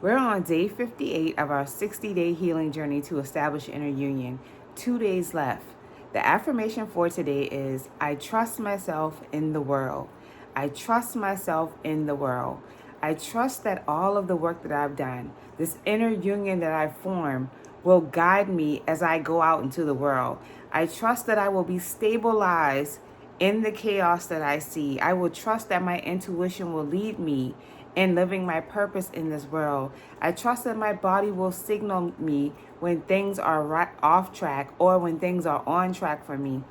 We're on day 58 of our 60-day healing journey to establish inner union. 2 days left. The affirmation for today is, I trust myself in the world. I trust myself in the world. I trust that all of the work that I've done, this inner union that I've formed, will guide me as I go out into the world. I trust that I will be stabilized in the chaos that I see. I will trust that my intuition will lead me in living my purpose in this world. I trust that my body will signal me when things are off track or when things are on track for me.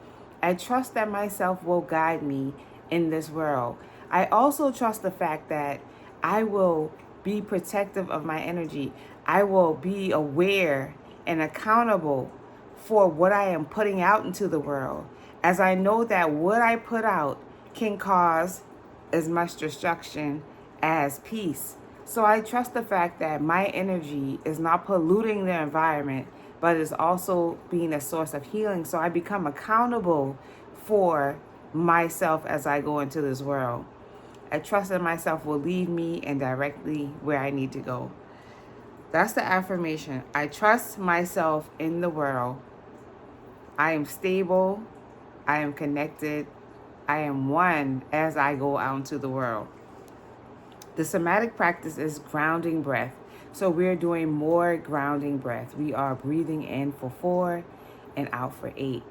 I trust that myself will guide me in this world. I also trust the fact that I will be protective of my energy. I will be aware and accountable for what I am putting out into the world, as I know that what I put out can cause as much destruction as peace. So I trust the fact that my energy is not polluting the environment, but is also being a source of healing. So I become accountable for myself as I go into this world. I trust that myself will lead me and direct me where I need to go. That's the affirmation. I trust myself in the world. I am stable. I am connected. I am one as I go out into the world. The somatic practice is grounding breath. So we're doing more grounding breath. We are breathing in for 4 and out for 8.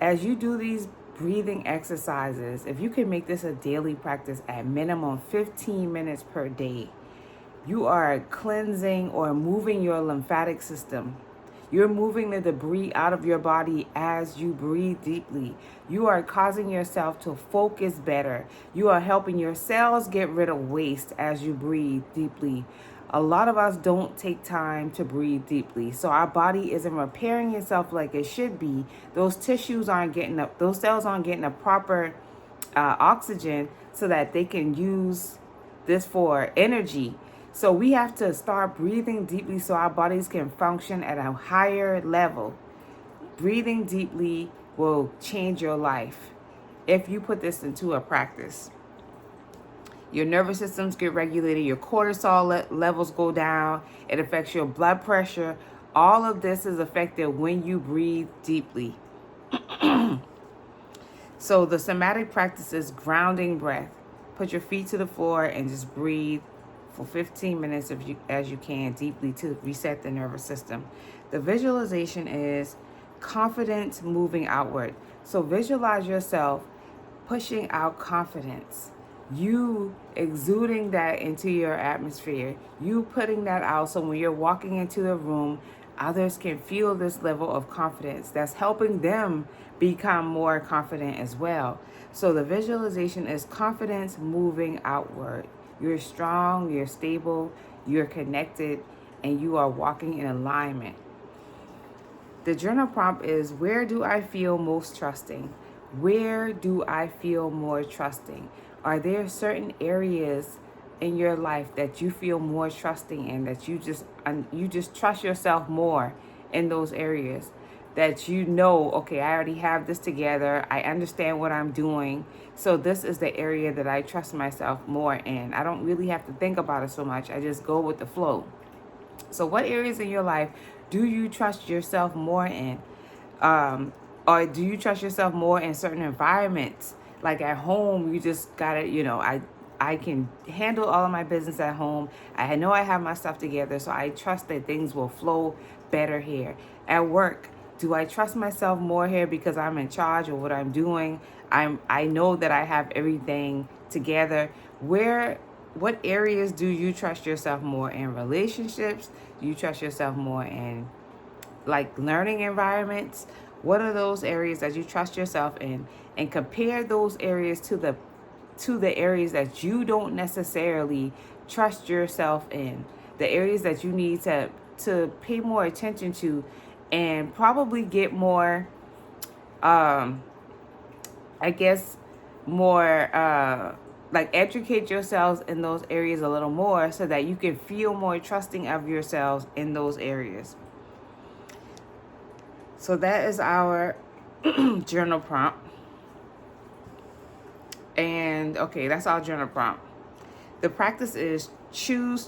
As you do these breathing exercises, if you can make this a daily practice at minimum 15 minutes per day, you are cleansing or moving your lymphatic system. You're moving the debris out of your body as you breathe deeply. You are causing yourself to focus better. You are helping your cells get rid of waste as you breathe deeply. A lot of us don't take time to breathe deeply. So our body isn't repairing itself like it should be. Those tissues aren't getting up, those cells aren't getting a proper oxygen so that they can use this for energy. So we have to start breathing deeply so our bodies can function at a higher level. Breathing deeply will change your life if you put this into a practice. Your nervous systems get regulated, your cortisol levels go down, it affects your blood pressure. All of this is affected when you breathe deeply. So the somatic practice is grounding breath. Put your feet to the floor and just breathe for 15 minutes as you can deeply to reset the nervous system. The visualization is confidence moving outward. So visualize yourself pushing out confidence. You exuding that into your atmosphere. You putting that out so when you're walking into the room, others can feel this level of confidence that's helping them become more confident as well. So the visualization is confidence moving outward. You're strong, you're stable, you're connected, and you are walking in alignment. The journal prompt is, where do I feel most trusting? Where do I feel more trusting? Are there certain areas in your life that you feel more trusting in, that you just trust yourself more in those areas? That you know, okay, I already have this together. I understand what I'm doing. So this is the area that I trust myself more in. I don't really have to think about it so much. I just go with the flow. So what areas in your life do you trust yourself more in? Or do you trust yourself more in certain environments? Like at home, you just gotta, I can handle all of my business at home. I know I have my stuff together, so I trust that things will flow better here. At work, do I trust myself more here because I'm in charge of what I'm doing? I know that I have everything together. What areas do you trust yourself more in? Relationships? Do you trust yourself more in like learning environments? What are those areas that you trust yourself in? And compare those areas to the areas that you don't necessarily trust yourself in. The areas that you need to pay more attention to and probably get more more like educate yourselves in those areas a little more so that you can feel more trusting of yourselves in those areas. So that is our journal prompt. And okay, that's our journal prompt. The practice is choose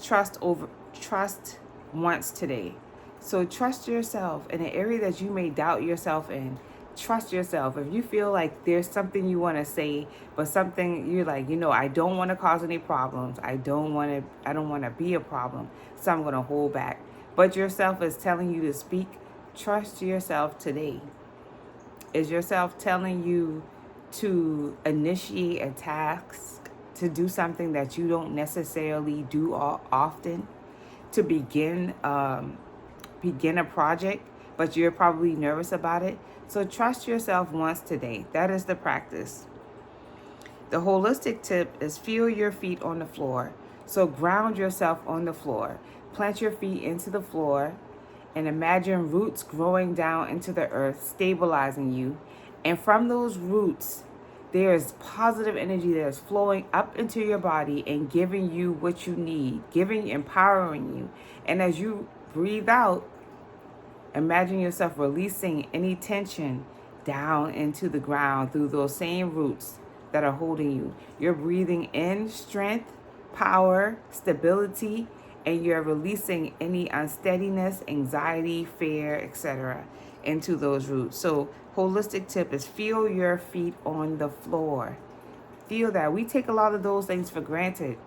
trust once today. So trust yourself in an area that you may doubt yourself in. Trust yourself. If you feel like there's something you want to say, but something you're like, I don't want to cause any problems. I don't want to be a problem. So I'm going to hold back. But yourself is telling you to speak. Trust yourself today. Is yourself telling you to initiate a task, to do something that you don't necessarily do often, to begin a project, but you're probably nervous about it? So trust yourself once today. That is the practice. The holistic tip is feel your feet on the floor. So ground yourself on the floor. Plant your feet into the floor and imagine roots growing down into the earth, stabilizing you. And from those roots, there is positive energy that is flowing up into your body and giving you what you need, empowering you. And as you breathe out, imagine yourself releasing any tension down into the ground through those same roots that are holding you. You're breathing in strength, power, stability, and you're releasing any unsteadiness, anxiety, fear, etc. into those roots. So holistic tip is feel your feet on the floor. Feel that. We take a lot of those things for granted,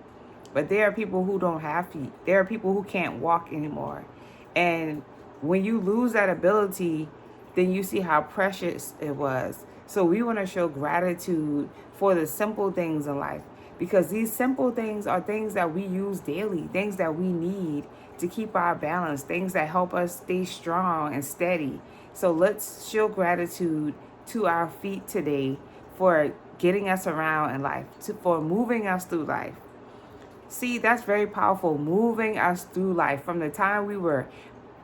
but there are people who don't have feet. There are people who can't walk anymore. And when you lose that ability, then you see how precious it was. So we want to show gratitude for the simple things in life, because these simple things are things that we use daily, things that we need to keep our balance, things that help us stay strong and steady. So let's show gratitude to our feet today for getting us around in life, for moving us through life. See, that's very powerful, moving us through life from the time we were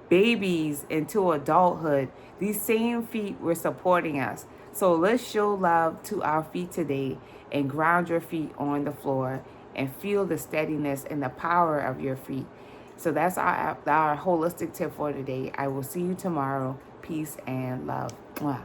babies into adulthood. These same feet were supporting us. So let's show love to our feet today and ground your feet on the floor and feel the steadiness and the power of your feet. So that's our holistic tip for today. I will see you tomorrow. Peace and love. Mwah.